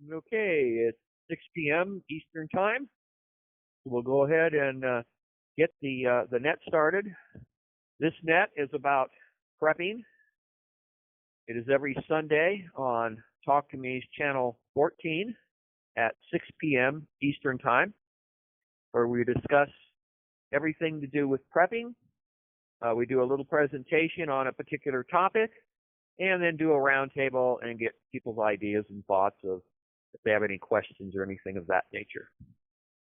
Okay, it's 6 p.m. Eastern Time. We'll go ahead and get the net started. This net is about prepping. It is every Sunday on Talk2Me's Channel 14 at 6 p.m. Eastern Time, where we discuss everything to do with prepping. We do a little presentation on a particular topic, and then do a roundtable and get people's ideas and thoughts of if they have any questions or anything of that nature.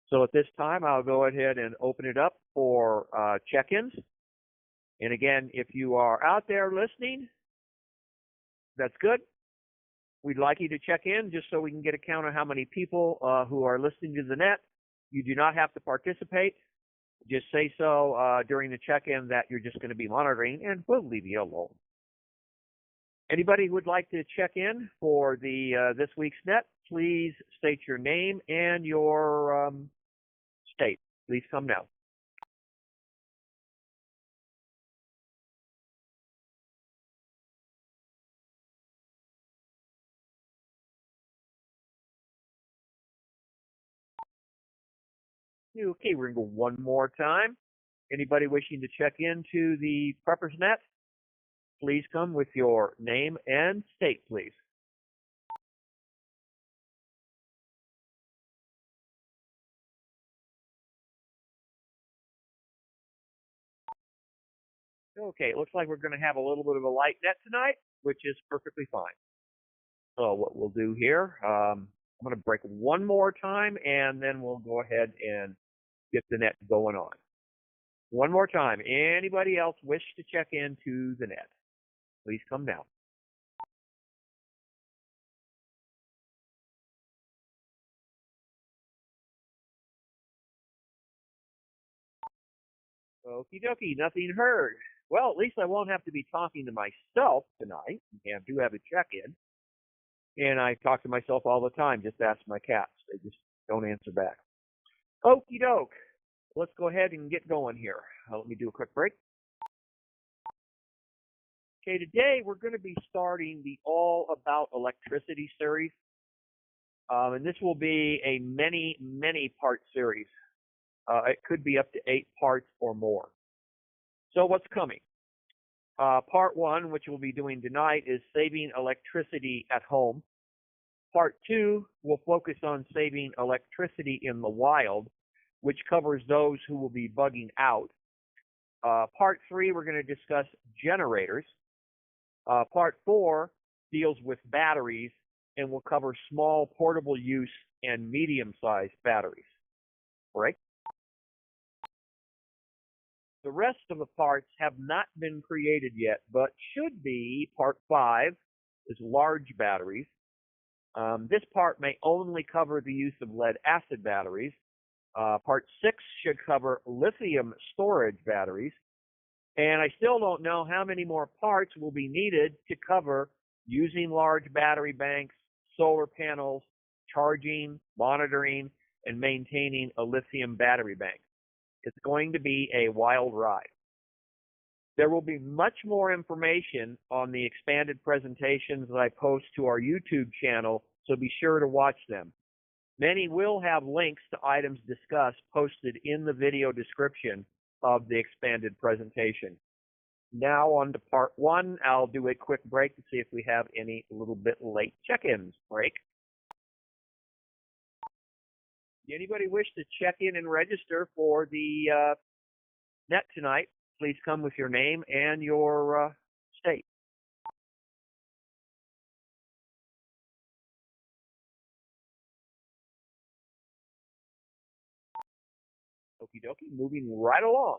So at this time, I'll go ahead and open it up for check-ins. And again, if you are out there listening, that's good. We'd like you to check in just so we can get a count of how many people who are listening to the net. You do not have to participate. Just say so during the check-in that you're just going to be monitoring, and we'll leave you alone. Anybody who would like to check in for the this week's net, please state your name and your state. Please come now. Okay, we're going to go one more time. Anybody wishing to check into the Preppers Net, please come with your name and state, please. Okay, it looks like we're going to have a little bit of a light net tonight, which is perfectly fine. So what we'll do here, I'm going to break one more time, and then we'll go ahead and get the net going on. One more time. Anybody else wish to check into the net? Please come now. Okie dokie, nothing heard. Well, at least I won't have to be talking to myself tonight. I do have a check-in. And I talk to myself all the time. Just ask my cats. They just don't answer back. Okie doke. Let's go ahead and get going here. Let me do a quick break. Okay, today we're going to be starting the All About Electricity series. And this will be a many part series. It could be up to 8 parts or more. So what's coming? Part 1, which we'll be doing tonight, is saving electricity at home. Part 2 will focus on saving electricity in the wild, which covers those who will be bugging out. Part 3, we're going to discuss generators. Part 4 deals with batteries and will cover small portable use and medium-sized batteries. All right? The rest of the parts have not been created yet, but should be. Part 5 is large batteries. This part may only cover the use of lead-acid batteries. Part 6 should cover lithium storage batteries. And I still don't know how many more parts will be needed to cover using large battery banks, solar panels, charging, monitoring, and maintaining a lithium battery bank. It's going to be a wild ride. There will be much more information on the expanded presentations that I post to our YouTube channel, so be sure to watch them. Many will have links to items discussed posted in the video description of the expanded presentation. Now on to part 1. I'll do a quick break to see if we have any little bit late check-ins. Break. Anybody wish to check in and register for the net tonight, please come with your name and your state. Okie dokie, moving right along.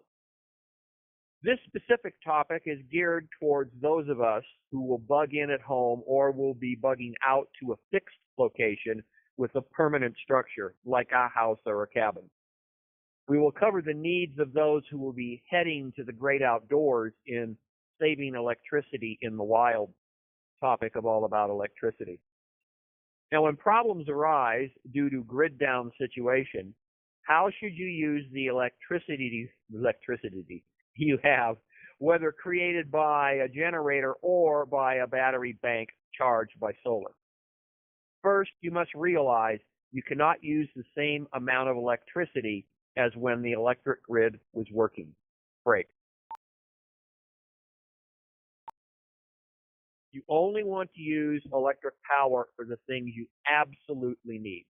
This specific topic is geared towards those of us who will bug in at home or will be bugging out to a fixed location with a permanent structure, like a house or a cabin. We will cover the needs of those who will be heading to the great outdoors in saving electricity in the wild, topic of All About Electricity. Now, when problems arise due to grid down situation, how should you use the electricity you have, whether created by a generator or by a battery bank charged by solar? First, you must realize you cannot use the same amount of electricity as when the electric grid was working. Break. You only want to use electric power for the things you absolutely need.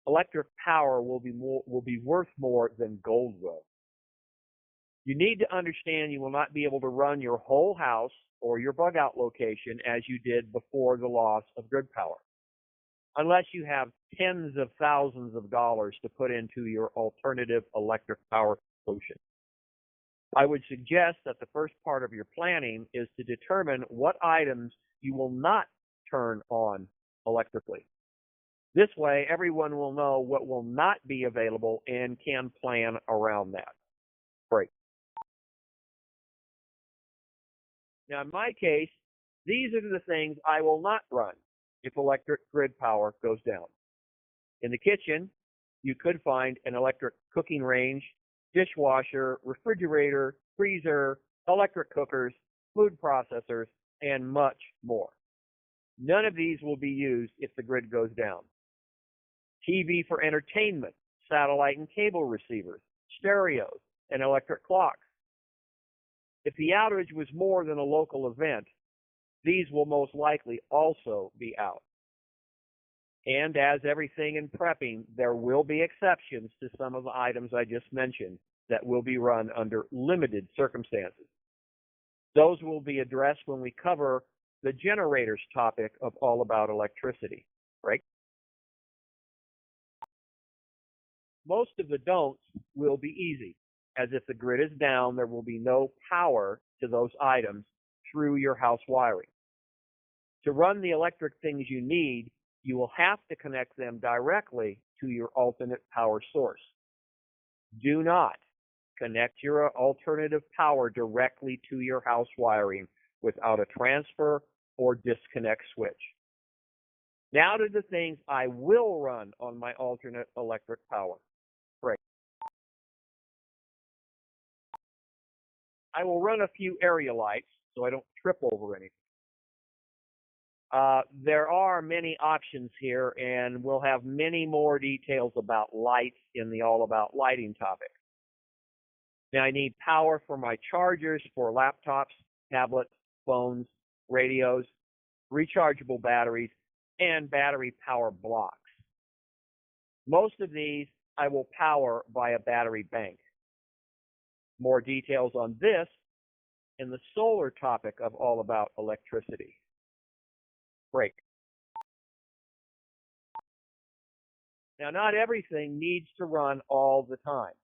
Electric power will be worth more than gold will. You need to understand you will not be able to run your whole house or your bug out location as you did before the loss of grid power, unless you have tens of thousands of dollars to put into your alternative electric power solution. I would suggest that the first part of your planning is to determine what items you will not turn on electrically. This way, everyone will know what will not be available and can plan around that. Great. Now, in my case, these are the things I will not run if electric grid power goes down. In the kitchen, you could find an electric cooking range, dishwasher, refrigerator, freezer, electric cookers, food processors, and much more. None of these will be used if the grid goes down. TV for entertainment, satellite and cable receivers, stereos, and electric clocks. If the outage was more than a local event, these will most likely also be out. And as everything in prepping, there will be exceptions to some of the items I just mentioned that will be run under limited circumstances. Those will be addressed when we cover the generators topic of All About Electricity, right? Most of the don'ts will be easy, as if the grid is down, there will be no power to those items through your house wiring. To run the electric things you need, you will have to connect them directly to your alternate power source. Do not connect your alternative power directly to your house wiring without a transfer or disconnect switch. Now to the things I will run on my alternate electric power. Great. I will run a few area lights so I don't trip over anything. There are many options here, and we'll have many more details about lights in the All About Lighting topic. Now, I need power for my chargers for laptops, tablets, phones, radios, rechargeable batteries, and battery power blocks. Most of these I will power by a battery bank. More details on this in the solar topic of All About Electricity. Break. Now, not everything needs to run all the time.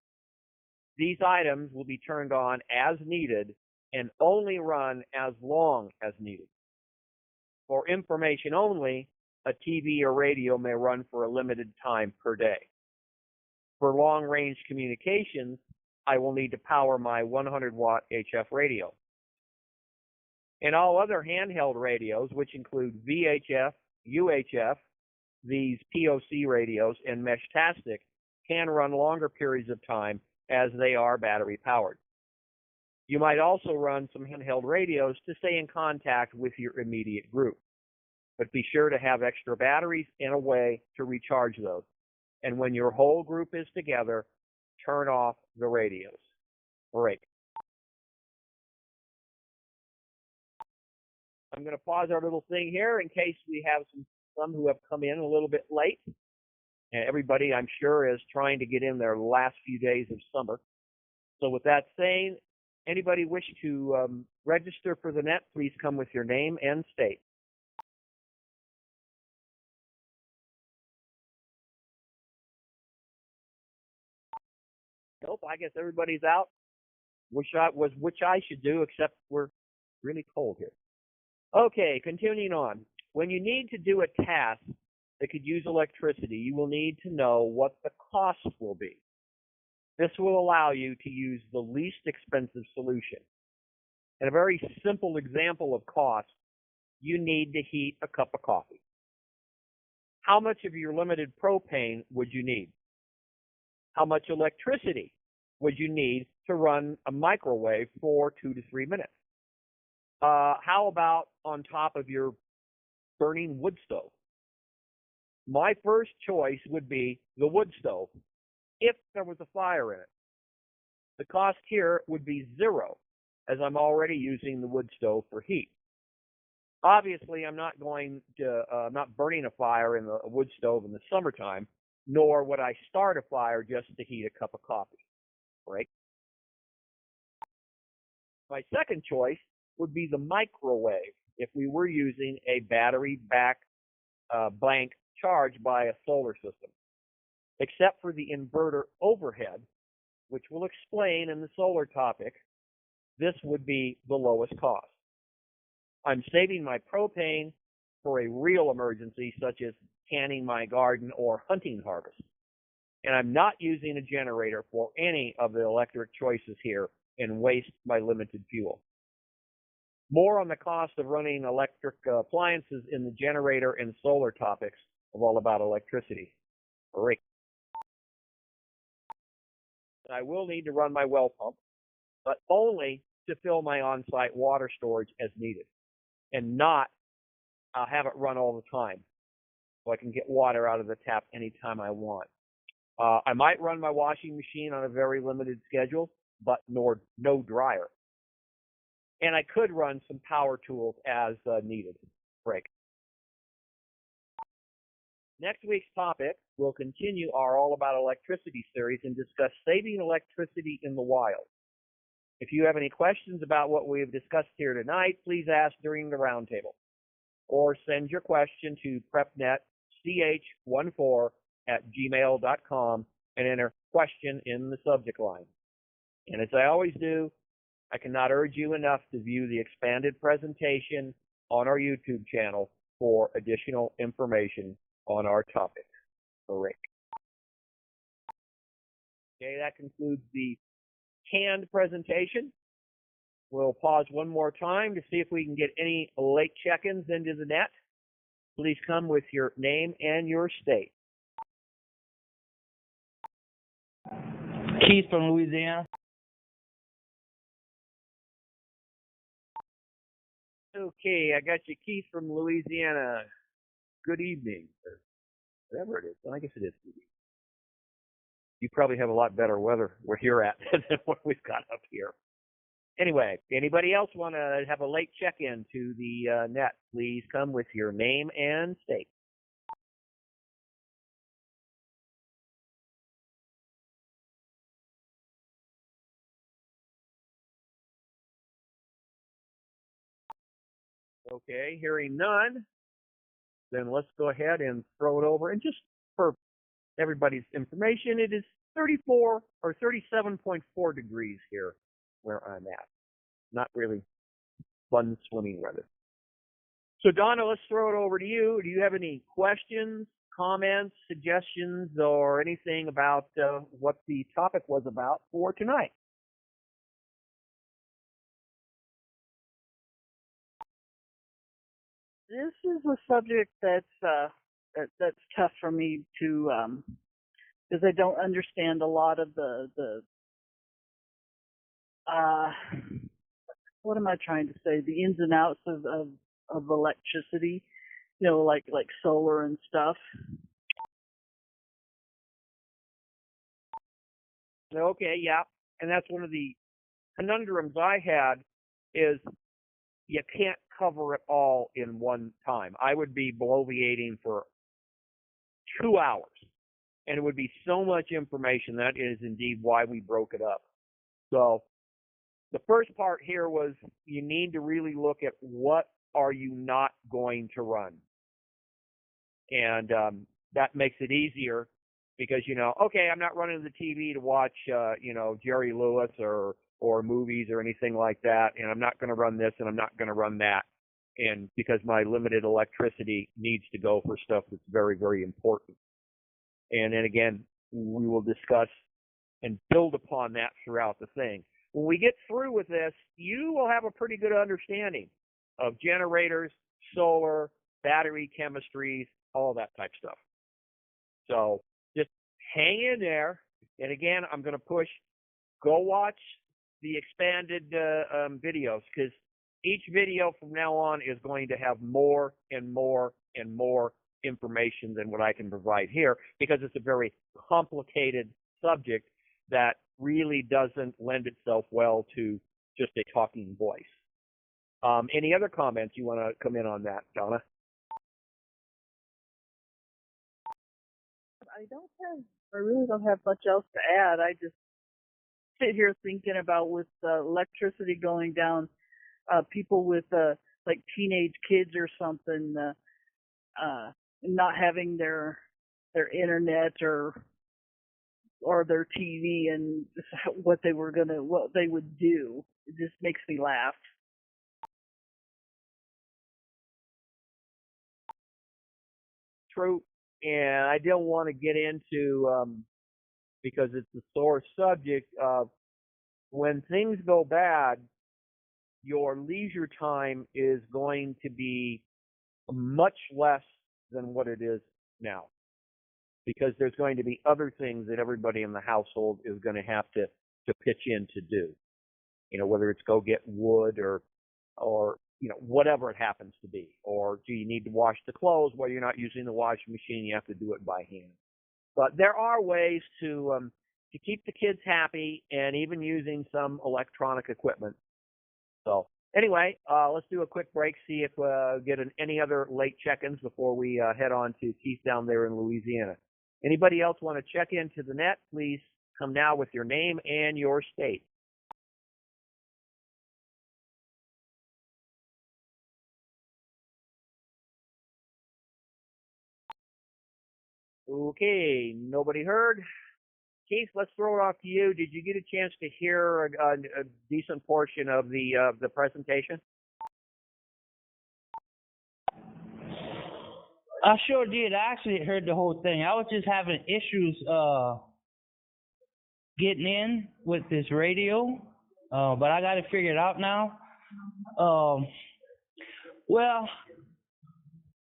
These items will be turned on as needed and only run as long as needed. For information only, a TV or radio may run for a limited time per day. For long-range communications, I will need to power my 100-watt HF radio. And all other handheld radios, which include VHF, UHF, these POC radios, and Mesh-tastic, can run longer periods of time as they are battery powered. You might also run some handheld radios to stay in contact with your immediate group. But be sure to have extra batteries and a way to recharge those. And when your whole group is together, turn off the radios. Break. I'm going to pause our little thing here in case we have some who have come in a little bit late. And everybody, I'm sure, is trying to get in their last few days of summer. So with that saying, anybody wish to register for the net, please come with your name and state. Nope, I guess everybody's out, which I should do, except we're really cold here. Okay, continuing on. When you need to do a task that could use electricity, you will need to know what the cost will be. This will allow you to use the least expensive solution. And a very simple example of cost, you need to heat a cup of coffee. How much of your limited propane would you need? How much electricity would you need to run a microwave for 2 to 3 minutes? How about on top of your burning wood stove? my first choice would be the wood stove if there was a fire in it. The cost here would be zero, as I'm already using the wood stove for heat. Obviously, I'm not going to, not burning a fire in the wood stove in the summertime, nor would I start a fire just to heat a cup of coffee, right? My second choice would be the microwave if we were using a battery-back blank charged by a solar system, except for the inverter overhead, which we'll explain in the solar topic. This would be the lowest cost. I'm saving my propane for a real emergency, such as canning my garden or hunting harvest. And I'm not using a generator for any of the electric choices here and waste my limited fuel. More on the cost of running electric appliances in the generator and solar topics of All About Electricity. Great. I will need to run my well pump, but only to fill my on-site water storage as needed, and not have it run all the time so I can get water out of the tap anytime I want. I might run my washing machine on a very limited schedule, but no dryer. And I could run some power tools as needed. Break. Next week's topic will continue our All About Electricity series and discuss saving electricity in the wild. If you have any questions about what we have discussed here tonight, please ask during the roundtable, or send your question to prepnetch14@gmail.com and enter question in the subject line. And as I always do, I cannot urge you enough to view the expanded presentation on our YouTube channel for additional information on our topic. Great. Okay, that concludes the canned presentation. We'll pause one more time to see if we can get any late check-ins into the net. Please come with your name and your state. Keith from Louisiana. Okay, I got you, Keith from Louisiana. Good evening, or whatever it is. Well, I guess it is good evening. You probably have a lot better weather where you're at than what we've got up here. Anyway, anybody else want to have a late check-in to the net? Please come with your name and state. Okay, hearing none, then let's go ahead and throw it over. And just for everybody's information, it is 34 or 37.4 degrees here where I'm at. Not really fun swimming weather. So Donna, let's throw it over to you. Do you have any questions, comments, suggestions, or anything about what the topic was about for tonight? This is a subject that's tough for me to because I don't understand a lot of the what am I trying to say? The ins and outs of electricity, like solar and stuff. Okay, yeah, and that's one of the conundrums I had is you can't cover it all in one time. I would be bloviating for 2 hours, and it would be so much information. That is indeed why we broke it up. So the first part here was you need to really look at what are you not going to run. And that makes it easier because, okay, I'm not running the TV to watch, Jerry Lewis or movies or anything like that, and I'm not going to run this and I'm not going to run that, and because my limited electricity needs to go for stuff that's very, very important. And then again, we will discuss and build upon that throughout the thing. When we get through with this, you will have a pretty good understanding of generators, solar, battery chemistries, all that type stuff. So just hang in there. And again, I'm going to push, go watch the expanded videos, because each video from now on is going to have more and more and more information than what I can provide here because it's a very complicated subject that really doesn't lend itself well to just a talking voice. Any other comments you want to come in on that, Donna? I really don't have much else to add. I just sit here thinking about with electricity going down, people with like teenage kids or something, not having their internet or their TV and what they would do. It just makes me laugh. True, and I don't want to get into because it's a sore subject. When things go bad, your leisure time is going to be much less than what it is now, because there's going to be other things that everybody in the household is going to have to pitch in to do. Whether it's go get wood or whatever it happens to be. Or do you need to wash the clothes? Well, you're not using the washing machine. You have to do it by hand. But there are ways to keep the kids happy, and even using some electronic equipment. So anyway, let's do a quick break, see if get any other late check-ins before we head on to Keith down there in Louisiana. Anybody else want to check into the net? Please come now with your name and your state. Okay, nobody heard. Keith, let's throw it off to you. Did you get a chance to hear a decent portion of the presentation? I sure did. I actually heard the whole thing. I was just having issues getting in with this radio, but I got it figured out now. Well,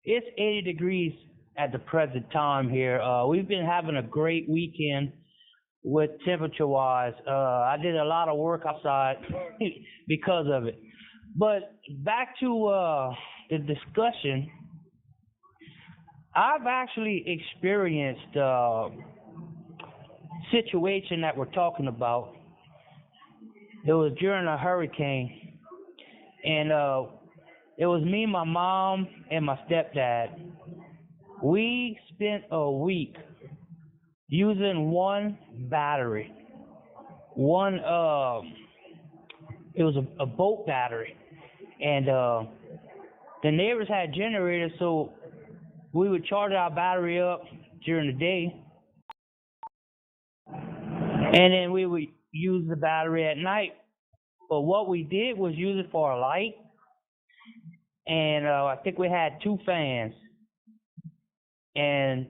it's 80 degrees at the present time here. We've been having a great weekend with temperature-wise. I did a lot of work outside because of it. But back to the discussion, I've actually experienced situation that we're talking about. It was during a hurricane, and it was me, my mom, and my stepdad. We spent a week using one battery. It was a boat battery, and the neighbors had generators, so we would charge our battery up during the day, and then we would use the battery at night. But what we did was use it for a light, and I think we had 2 fans, and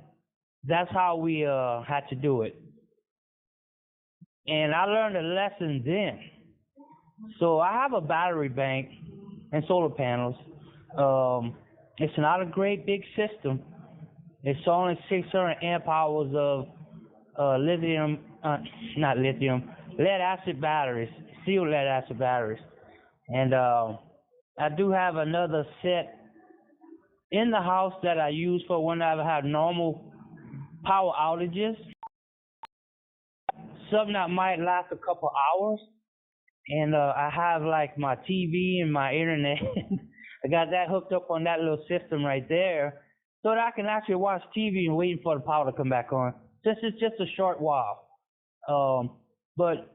that's how we had to do it. And I learned a lesson then. So I have a battery bank and solar panels. It's not a great big system. It's only 600 amp hours of lead acid batteries, sealed lead acid batteries. And I do have another set in the house that I use for when I have normal power outages. Something that might last a couple hours. And I have like my TV and my internet. I got that hooked up on that little system right there, so that I can actually watch TV and waiting for the power to come back on. This is just a short while. But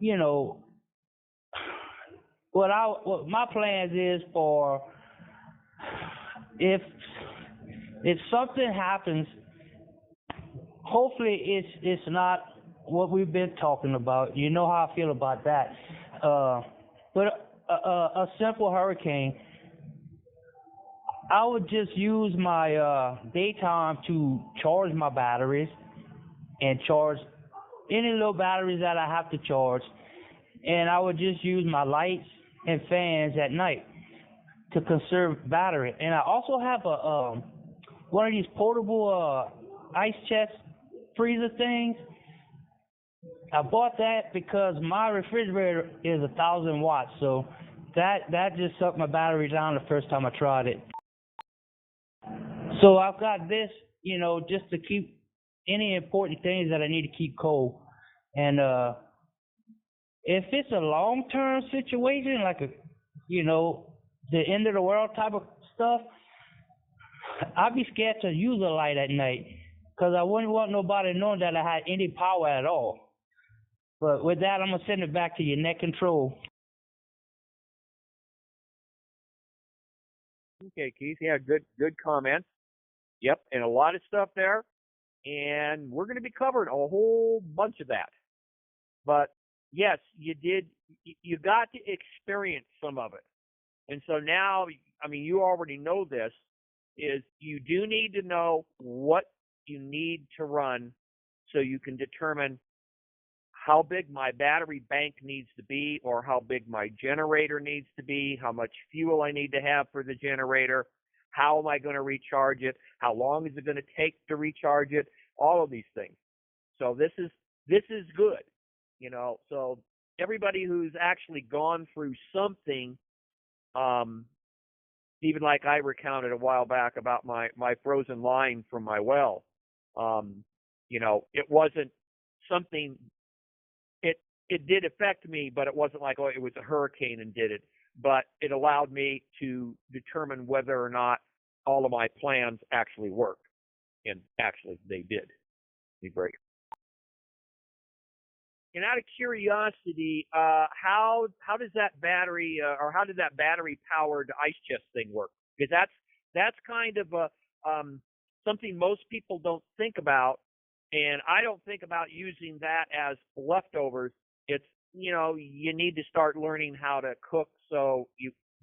what my plans is for if something happens, hopefully it's not what we've been talking about. You know how I feel about that. But a simple hurricane, I would just use my daytime to charge my batteries and charge any little batteries that I have to charge, and I would just use my lights and fans at night to conserve battery. And I also have a one of these portable ice chest freezer things. I bought that because my refrigerator is 1,000 watts, so that just sucked my battery down the first time I tried it. So I've got this just to keep any important things that I need to keep cold. And if it's a long-term situation, like the end of the world type of stuff, I'd be scared to use a light at night because I wouldn't want nobody knowing that I had any power at all. But with that, I'm going to send it back to your net control. Okay, Keith. Yeah, good comments. Yep, and a lot of stuff there. And we're going to be covering a whole bunch of that. But yes, you got to experience some of it. And so now, I mean, you already know this, is you do need to know what you need to run so you can determine how big my battery bank needs to be, or how big my generator needs to be, how much fuel I need to have for the generator, how am I going to recharge it, how long is it going to take to recharge it, all of these things. So this is good, so everybody who's actually gone through something, even like I recounted a while back about my frozen line from my well, it wasn't something, it did affect me, but it wasn't like, it was a hurricane and did it. But it allowed me to determine whether or not all of my plans actually worked. And actually, they did. Great. And out of curiosity, how does that battery, or how did that battery powered ice chest thing work? Because that's kind of something most people don't think about, and I don't think about using that as leftovers. It's you need to start learning how to cook so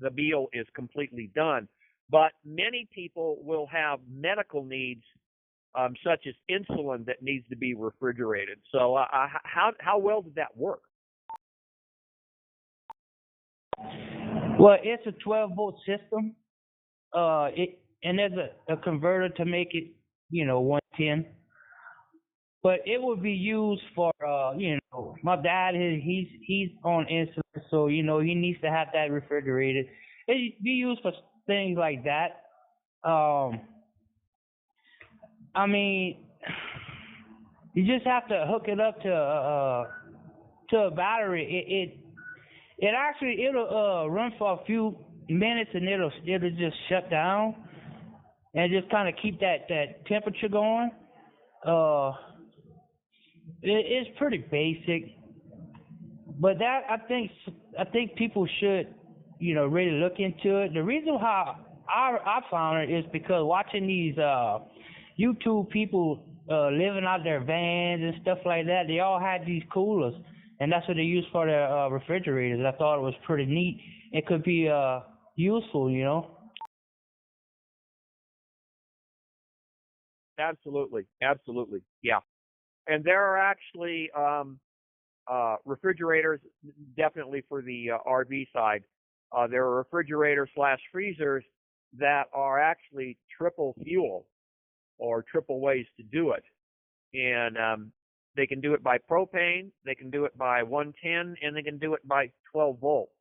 the meal is completely done. But many people will have medical needs, such as insulin, that needs to be refrigerated. So how well did that work? Well, it's a 12-volt system. And there's a converter to make it 110. But it would be used for my dad, he's on insulin, so he needs to have that refrigerated. It be used for things like that. I mean, you just have to hook it up to a battery. It'll run for a few minutes, and it'll just shut down and just kind of keep that temperature going. It's pretty basic, but that I think people should really look into it. The reason how I found it is because watching these YouTube people living out their vans and stuff like that, they all had these coolers, and that's what they use for their refrigerators. I thought it was pretty neat. It could be useful, Absolutely, yeah. And there are actually refrigerators, definitely for the RV side. There are refrigerators / freezers that are actually triple fuel, or triple ways to do it. And they can do it by propane, they can do it by 110, and they can do it by 12 volts.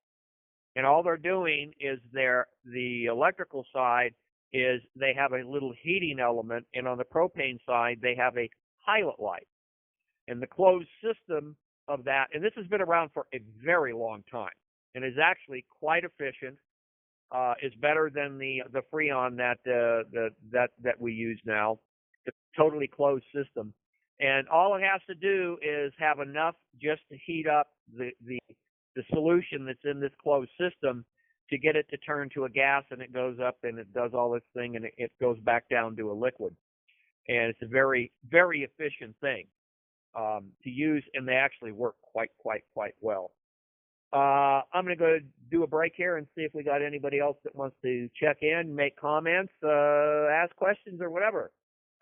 And all they're doing is the electrical side is they have a little heating element, and on the propane side, they have a pilot light. And the closed system of that, and this has been around for a very long time, and is actually quite efficient. Is better than the Freon that we use now. It's a totally closed system, and all it has to do is have enough just to heat up the solution that's in this closed system to get it to turn to a gas, and it goes up and it does all this thing, and it goes back down to a liquid. And it's a very, very efficient thing to use, and they actually work quite well. I'm going to go do a break here and see if we got anybody else that wants to check in, make comments, ask questions, or whatever.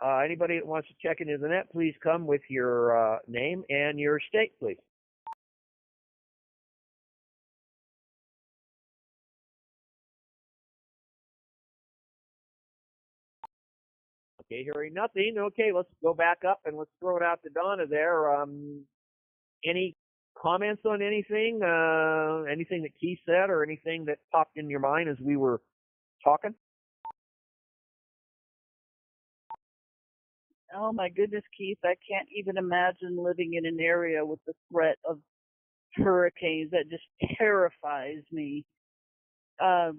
Anybody that wants to check into the net, please come with your name and your state, please. Okay, hearing nothing. Okay, let's go back up and let's throw it out to Donna there. Any comments on anything? Anything that Keith said, or anything that popped in your mind as we were talking? Oh my goodness, Keith, I can't even imagine living in an area with the threat of hurricanes. That just terrifies me. I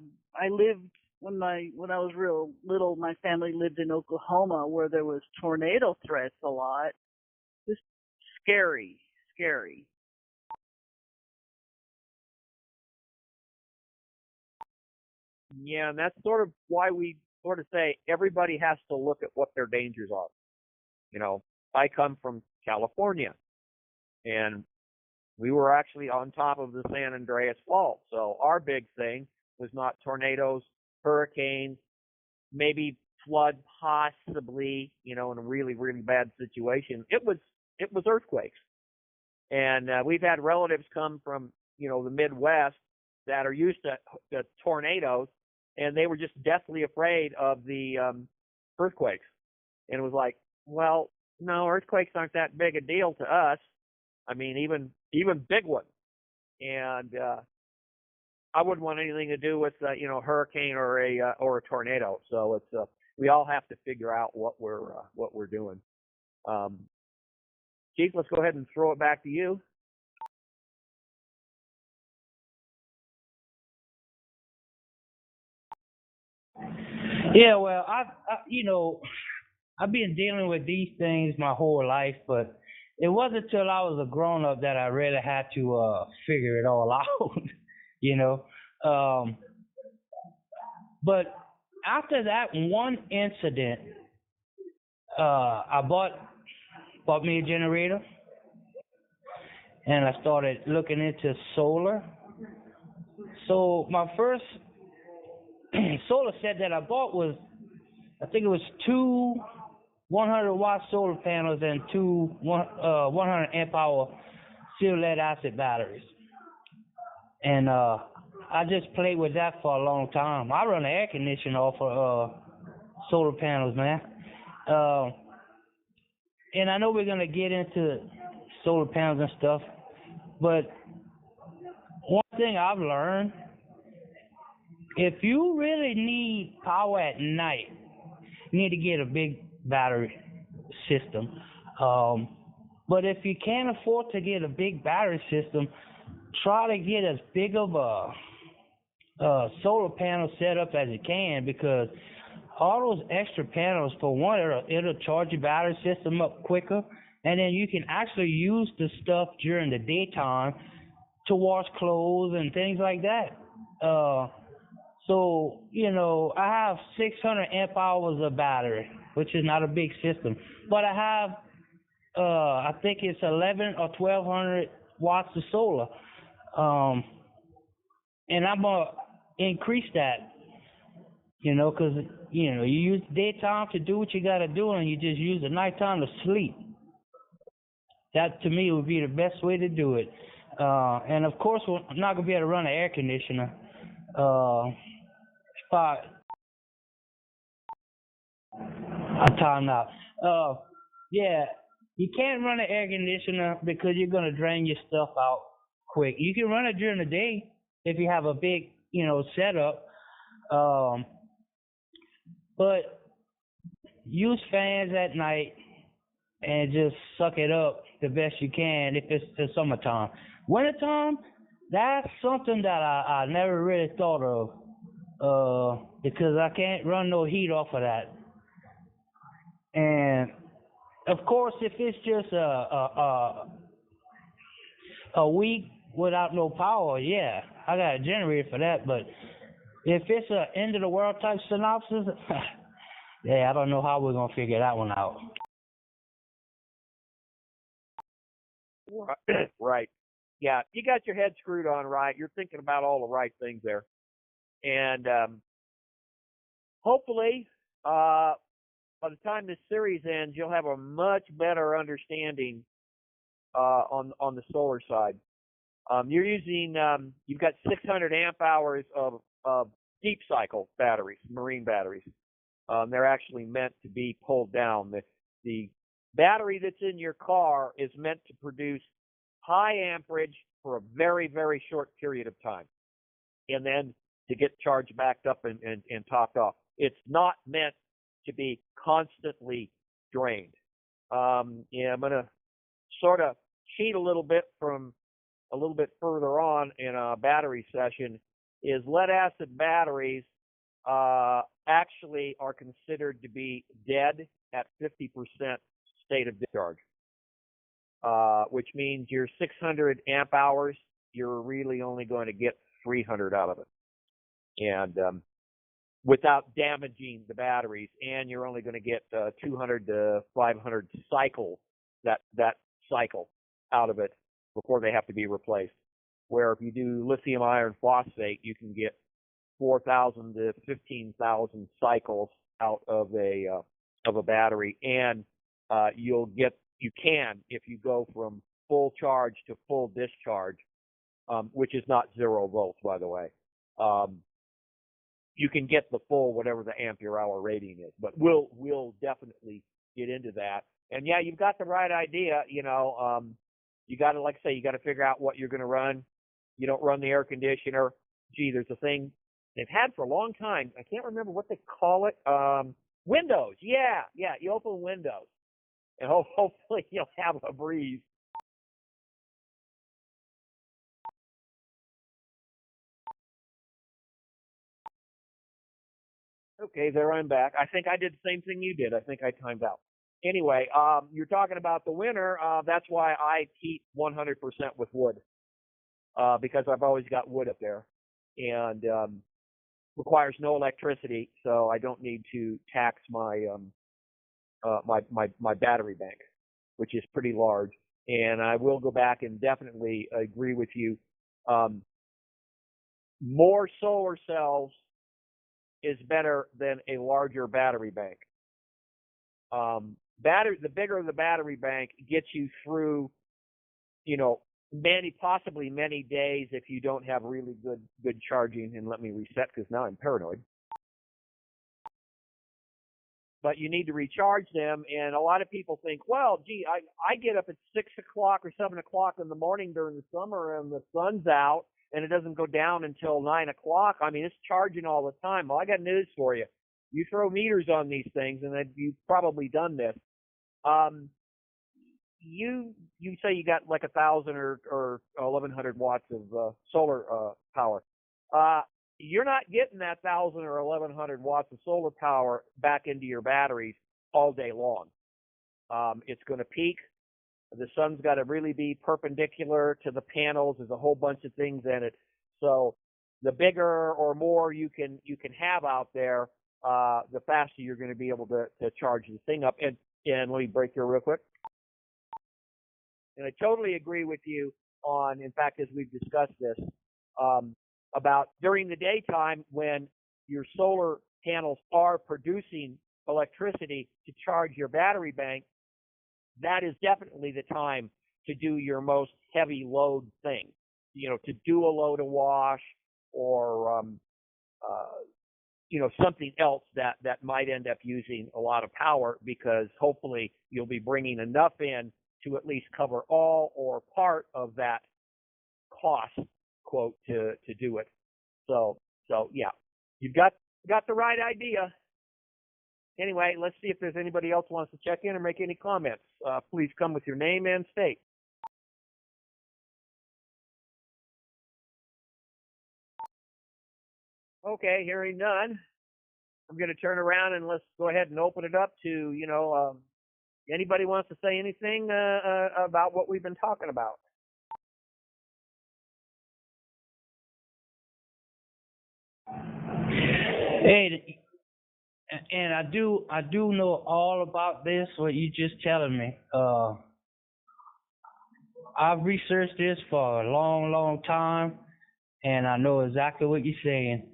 lived when I was real little, my family lived in Oklahoma where there was tornado threats a lot. Just scary, scary. Yeah, and that's sort of why we sort of say everybody has to look at what their dangers are. You know, I come from California, and we were actually on top of the San Andreas Fault. So our big thing was not tornadoes, hurricanes, maybe flood possibly, in a really, really bad situation. It was earthquakes. And we've had relatives come from, the Midwest that are used to tornadoes, and they were just deathly afraid of the earthquakes. And it was like, well, no, earthquakes aren't that big a deal to us. I mean, even big ones. And I wouldn't want anything to do with a hurricane or a tornado. So it's we all have to figure out what we're doing. Keith, let's go ahead and throw it back to you. Yeah, well, I've been dealing with these things my whole life, but it wasn't until I was a grown up that I really had to figure it all out. you know. Um, but after that one incident, I bought me a generator, and I started looking into solar. So my first solar set that I bought was, I think it was two 100-watt solar panels and two 100 amp hour steel lead acid batteries. And I just played with that for a long time. I run an air conditioner off of solar panels, man. And I know we're gonna get into solar panels and stuff, but one thing I've learned, if you really need power at night, you need to get a big battery system. But if you can't afford to get a big battery system, try to get as big of a solar panel setup as you can, because all those extra panels, for one, it'll charge your battery system up quicker, and then you can actually use the stuff during the daytime to wash clothes and things like that. So, I have 600 amp hours of battery, which is not a big system. But I have, I think it's 11 or 1200 watts of solar. And I'm going to increase that, because, you use daytime to do what you got to do, and you just use the nighttime to sleep. That, to me, would be the best way to do it. And, of course, we're not going to be able to run an air conditioner. I timed out. Yeah, you can't run an air conditioner because you're gonna drain your stuff out quick. You can run it during the day if you have a big, setup. But use fans at night and just suck it up the best you can if it's the summertime. Wintertime, that's something that I never really thought of. Because I can't run no heat off of that. And of course, if it's just a week without no power, yeah, I got a generator for that. But if it's a end of the world type synopsis, yeah, I don't know how we're gonna figure that one out. Right. Yeah, you got your head screwed on right. You're thinking about all the right things there. And hopefully, by the time this series ends, you'll have a much better understanding on the solar side. You're using you've got 600 amp hours of deep cycle batteries, marine batteries. They're actually meant to be pulled down. The battery that's in your car is meant to produce high amperage for a very, very short period of time, and then to get charged back up and topped off. It's not meant to be constantly drained. Yeah, I'm going to sort of cheat a little bit further on in a battery session. Is lead acid batteries actually are considered to be dead at 50% state of discharge, which means your 600 amp hours, you're really only going to get 300 out of it, and without damaging the batteries, and you're only going to get 200 to 500 cycles that cycle out of it before they have to be replaced. Where if you do lithium iron phosphate, you can get 4,000 to 15,000 cycles out of a battery, and you can, if you go from full charge to full discharge, which is not 0 volts, by the way. You can get the full whatever the ampere hour rating is, but we'll definitely get into that. And yeah, you've got the right idea. You got to, like I say, you got to figure out what you're going to run. You don't run the air conditioner. Gee, there's a thing they've had for a long time. I can't remember what they call it. Windows. Yeah. You open Windows, and hopefully you'll have a breeze. Okay, there I'm back. I think I did the same thing you did. I think I timed out. Anyway, you're talking about the winter. That's why I heat 100% with wood, because I've always got wood up there, and requires no electricity, so I don't need to tax my my battery bank, which is pretty large. And I will go back and definitely agree with you. More solar cells is better than a larger battery bank. The bigger the battery bank gets you through, possibly many days if you don't have really good charging. And let me reset because now I'm paranoid. But you need to recharge them, and a lot of people think, well, gee, I get up at 6 o'clock or 7 o'clock in the morning during the summer, and the sun's out, and it doesn't go down until 9 o'clock. I mean, it's charging all the time. Well, I got news for you. You throw meters on these things, and you've probably done this. You say you got like 1,000 or 1,100 watts of solar power. You're not getting that 1,000 or 1,100 watts of solar power back into your batteries all day long. It's going to peak. The sun's got to really be perpendicular to the panels. There's a whole bunch of things in it. So the bigger or more you can have out there, the faster you're going to be able to charge the thing up. And let me break here real quick. And I totally agree with you on, in fact, as we've discussed this, about during the daytime when your solar panels are producing electricity to charge your battery bank, that is definitely the time to do your most heavy load thing, to do a load of wash or, something else that might end up using a lot of power, because hopefully you'll be bringing enough in to at least cover all or part of that cost, quote, to do it. So yeah, you've got the right idea. Anyway, let's see if there's anybody else who wants to check in or make any comments. Please come with your name and state. Okay, hearing none, I'm going to turn around and let's go ahead and open it up to, anybody wants to say anything about what we've been talking about. Hey, and I do know all about this, what you just telling me. I've researched this for a long time, and I know exactly what you're saying.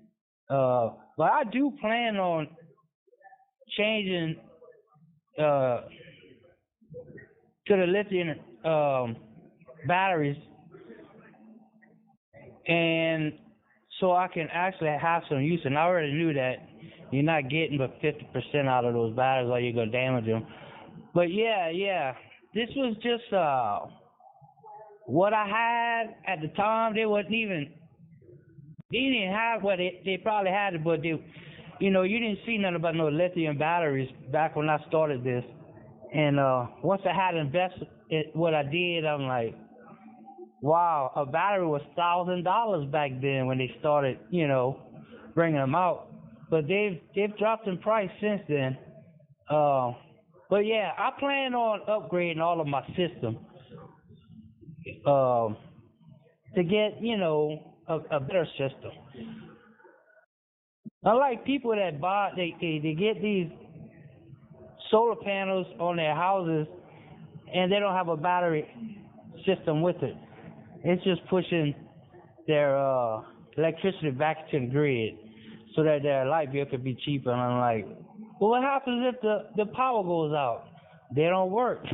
But I do plan on changing to the lithium batteries, and so I can actually have some use. And I already knew that you're not getting but 50% out of those batteries, or you're gonna damage them. But yeah, this was just what I had at the time. They didn't have what they probably had it, but you didn't see nothing about no lithium batteries back when I started this. And once I had invested what I did, I'm like, wow, a battery was $1,000 back then when they started, bringing them out. But they've dropped in price since then. But yeah, I plan on upgrading all of my system to get, a better system. Unlike people that they get these solar panels on their houses and they don't have a battery system with it. It's just pushing their electricity back to the grid so that their light bill could be cheaper. And I'm like, well, what happens if the power goes out? They don't work.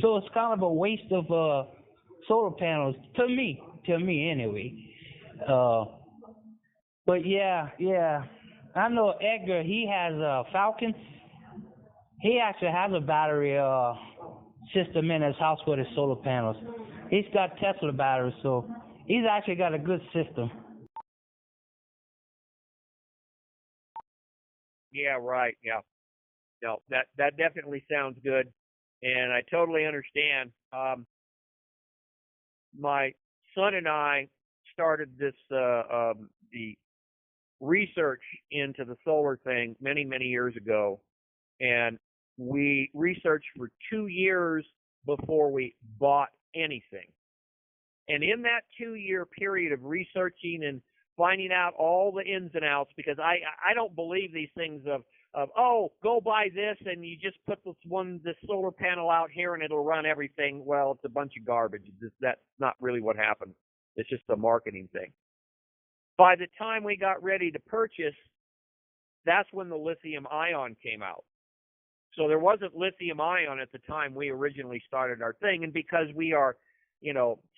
So it's kind of a waste of solar panels to me anyway. But yeah, I know Edgar. He has a Falcon. He actually has a battery system in his house with his solar panels. He's got Tesla batteries, so he's actually got a good system. Yeah, right. Yeah. No, that definitely sounds good, and I totally understand. My son and I started this the research into the solar thing many years ago, and we researched for 2 years before we bought anything. And in that 2-year period of researching and finding out all the ins and outs, because I don't believe these things of oh, go buy this and you just put this solar panel out here and it'll run everything. Well, it's a bunch of garbage. That's not really what happened. It's just a marketing thing. By the time we got ready to purchase, that's when the lithium ion came out. So there wasn't lithium ion at the time we originally started our thing. And because we are,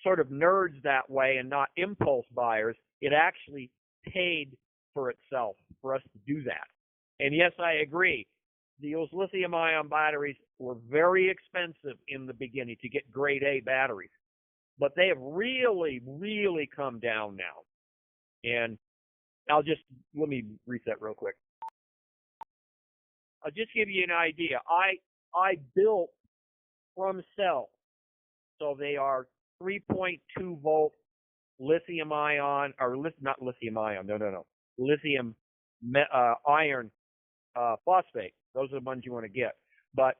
sort of nerds that way and not impulse buyers, it actually paid for itself for us to do that. And yes, I agree. Those lithium ion batteries were very expensive in the beginning to get grade A batteries, but they have really come down now. And let me reset real quick. I'll just give you an idea. I built from cells. So they are 3.2 volt lithium ion, or not lithium ion, no. Lithium iron phosphate. Those are the ones you want to get. But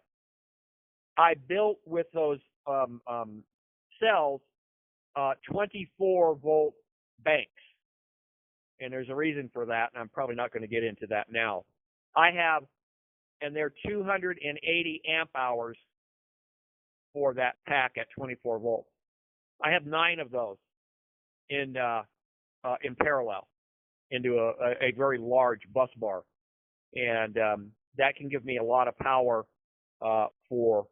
I built with those cells 24 volt banks. And there's a reason for that, and I'm probably not going to get into that now. And they're 280 amp hours for that pack at 24 volts. I have 9 of those in parallel into a very large bus bar, and that can give me a lot of power for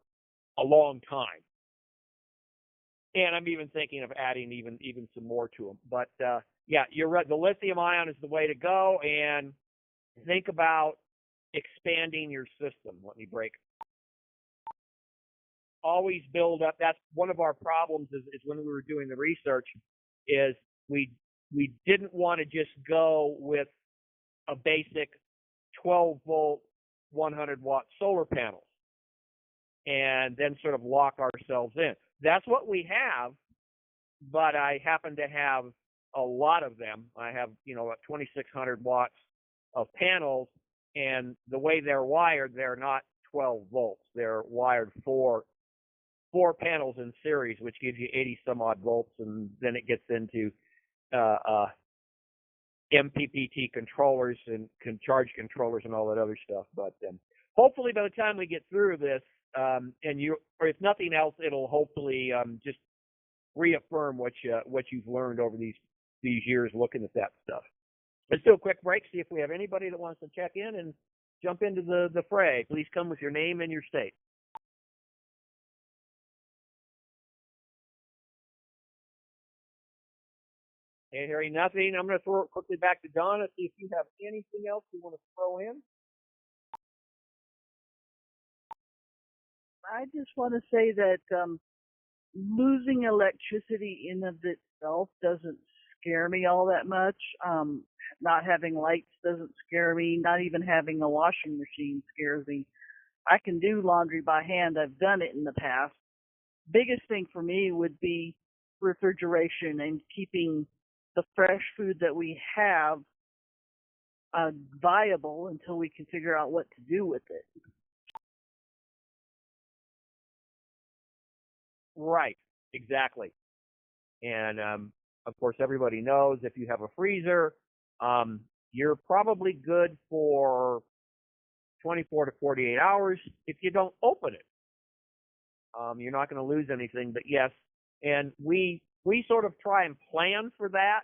a long time. And I'm even thinking of adding even some more to them. But yeah, you're right. The lithium ion is the way to go, and think about expanding your system. Let me break. Always build up. That's one of our problems is when we were doing the research is we didn't want to just go with a basic 12 volt 100 watt solar panels and then sort of lock ourselves in. That's what we have, but I happen to have a lot of them. I have 2,600 watts of panels, and the way they're wired, they're not 12 volts. They're wired for 4 panels in series, which gives you 80 some odd volts, and then it gets into MPPT controllers and charge controllers and all that other stuff. But hopefully by the time we get through this, or if nothing else, it'll hopefully just reaffirm what you've learned over these years looking at that stuff. Let's do a quick break, see if we have anybody that wants to check in and jump into the fray. Please come with your name and your state. And hearing nothing, I'm going to throw it quickly back to Donna, see if you have anything else you want to throw in. I just want to say that losing electricity in of itself doesn't scare me all that much. Not having lights doesn't scare me. Not even having a washing machine scares me. I can do laundry by hand. I've done it in the past. Biggest thing for me would be refrigeration and keeping the fresh food that we have viable until we can figure out what to do with it. Right, exactly. And of course, everybody knows if you have a freezer, you're probably good for 24 to 48 hours if you don't open it. You're not going to lose anything, but yes, and we sort of try and plan for that.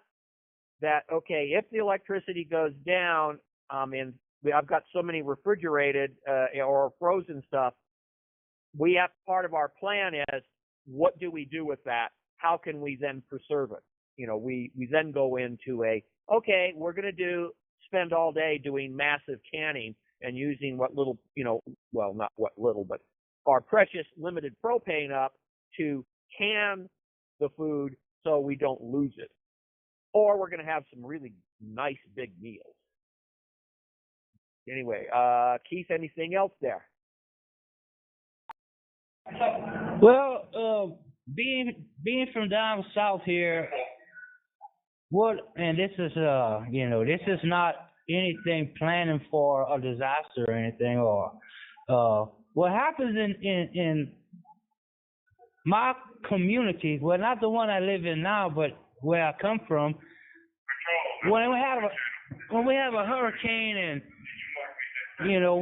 That okay, if the electricity goes down, and I've got so many refrigerated or frozen stuff, we have part of our plan is what do we do with that? How can we then preserve it? You know, we then go into okay, we're going to spend all day doing massive canning and using what little, well, not what little, but our precious limited propane up to can the food so we don't lose it. Or we're going to have some really nice big meals. Anyway, Keith, anything else there? Well, being from down south here, and this is this is not anything planning for a disaster or anything, or what happens in my community, well, not the one I live in now, but where I come from, when we have a hurricane and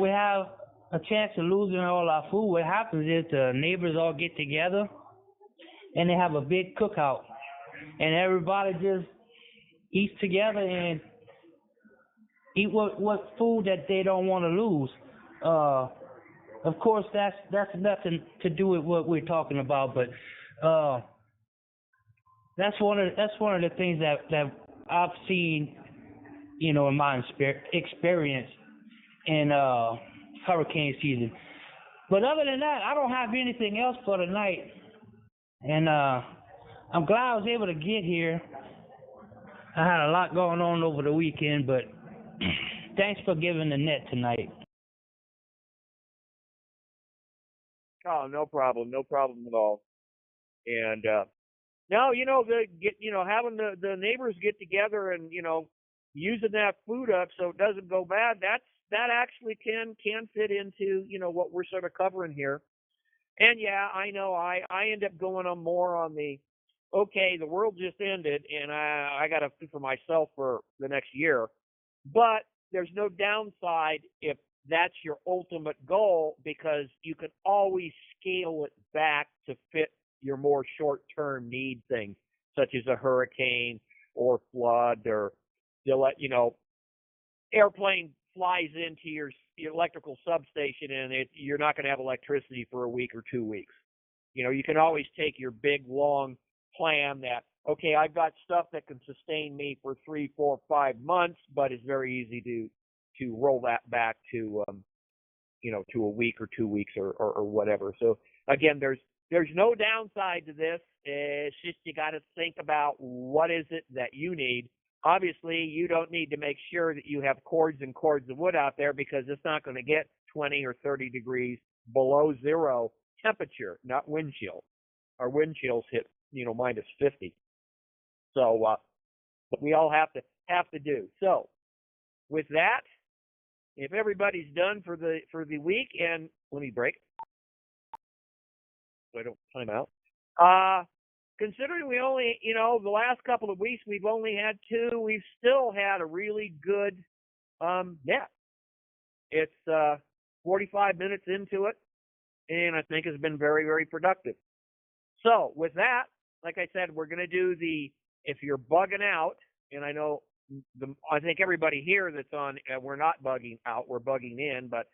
we have a chance of losing all our food, what happens is the neighbors all get together and they have a big cookout, and everybody just eats together and eat what food that they don't want to lose. Of course, that's nothing to do with what we're talking about, but that's one of the things that I've seen, in my experience in hurricane season. But other than that, I don't have anything else for tonight, and I'm glad I was able to get here. I had a lot going on over the weekend, but thanks for giving the net tonight. Oh, no problem at all. And now, having the neighbors get together and using that food up so it doesn't go bad, that actually can fit into what we're sort of covering here. And yeah, I know I end up going on more on the okay, the world just ended and I got to food for myself for the next year. But there's no downside if that's your ultimate goal, because you can always scale it back to fit your more short-term need things, such as a hurricane or flood, or airplane flies into your electrical substation and you're not going to have electricity for a week or 2 weeks. You can always take your big, long plan that, okay, I've got stuff that can sustain me for 3, 4, 5 months, but it's very easy to roll that back to, to a week or 2 weeks or whatever. So again, there's no downside to this. It's just you got to think about what is it that you need. Obviously, you don't need to make sure that you have cords and cords of wood out there, because it's not going to get 20 or 30 degrees below zero temperature, not wind chill. Our wind chills hit, minus 50. So, but we all have to do. So, with that, if everybody's done for the week, and let me break, so I don't time out. Considering we only, the last couple of weeks we've only had 2, we've still had a really good net. It's 45 minutes into it, and I think it's been very, very productive. So with that, like I said, we're going to do if you're bugging out, and I know I think everybody here that's on, we're not bugging out, we're bugging in, but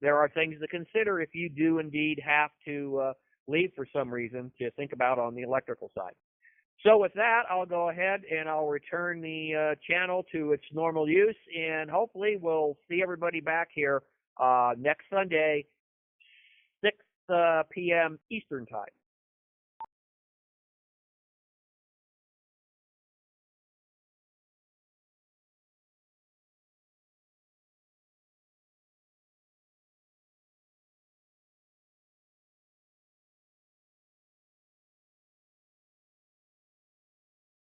there are things to consider if you do indeed have to leave for some reason, to think about on the electrical side. So with that, I'll go ahead and I'll return the channel to its normal use, and hopefully we'll see everybody back here next Sunday, 6 p.m. Eastern Time.